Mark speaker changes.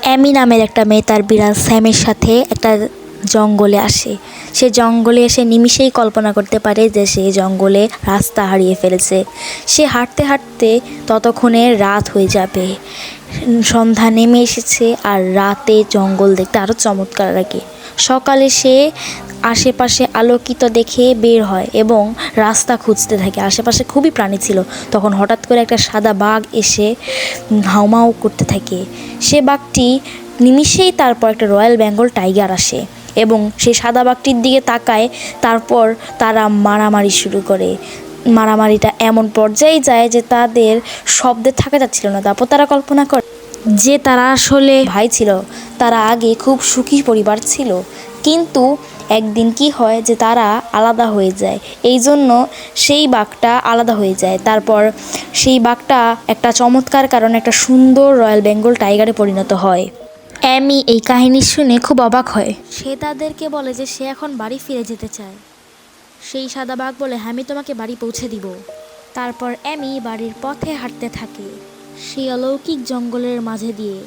Speaker 1: অ্যামি নামের একটা মেয়ে তার বিড়াল স্যামের সাথে একটা জঙ্গলে আসে। সে জঙ্গলে এসে নিমিষেই কল্পনা করতে পারে যে সে জঙ্গলে রাস্তা হারিয়ে ফেলেছে। সে হাঁটতে হাঁটতে ততক্ষণে রাত হয়ে যাবে। সন্ধ্যা নেমে এসেছে আর রাতে জঙ্গল দেখতে আরও চমৎকার লাগে। সকালে সে আশেপাশে আলোকিত দেখে বের হয় এবং রাস্তা খুঁজতে থাকে। আশেপাশে খুবই প্রাণী ছিল। তখন হঠাৎ করে একটা সাদা বাঘ এসে হাউমাউ করতে থাকে। সে বাঘটি নিমিষেই তারপর একটা রয়্যাল বেঙ্গল টাইগার আসে এবং সেই সাদা বাঘটির দিকে তাকায়। তারপর তারা মারামারি শুরু করে। মারামারিটা এমন পর্যায়ে যায় যে তাদের শব্দে থাকা যাচ্ছিল না। তারপর তারা কল্পনা করে যে তারা আসলে ভাই ছিল, তারা আগে খুব সুখী পরিবার ছিল, কিন্তু একদিন কি হয় যে তারা আলাদা হয়ে যায়। এই জন্য সেই বাঘটা আলাদা হয়ে যায়। তারপর সেই বাঘটা একটা চমৎকার কারণে একটা সুন্দর রয়্যাল বেঙ্গল টাইগারে পরিণত হয়। অ্যামি এই কাহিনী শুনে খুব অবাক হয়। সে তাদেরকে বলে যে সে এখন বাড়ি ফিরে যেতে চায়। সেই সাদা বাঘ বলে, হ্যাঁ, আমি তোমাকে বাড়ি পৌঁছে দিব। তারপর অ্যামি বাড়ির পথে হাঁটতে থাকে সেই অলৌকিক জঙ্গলের মাঝে দিয়ে।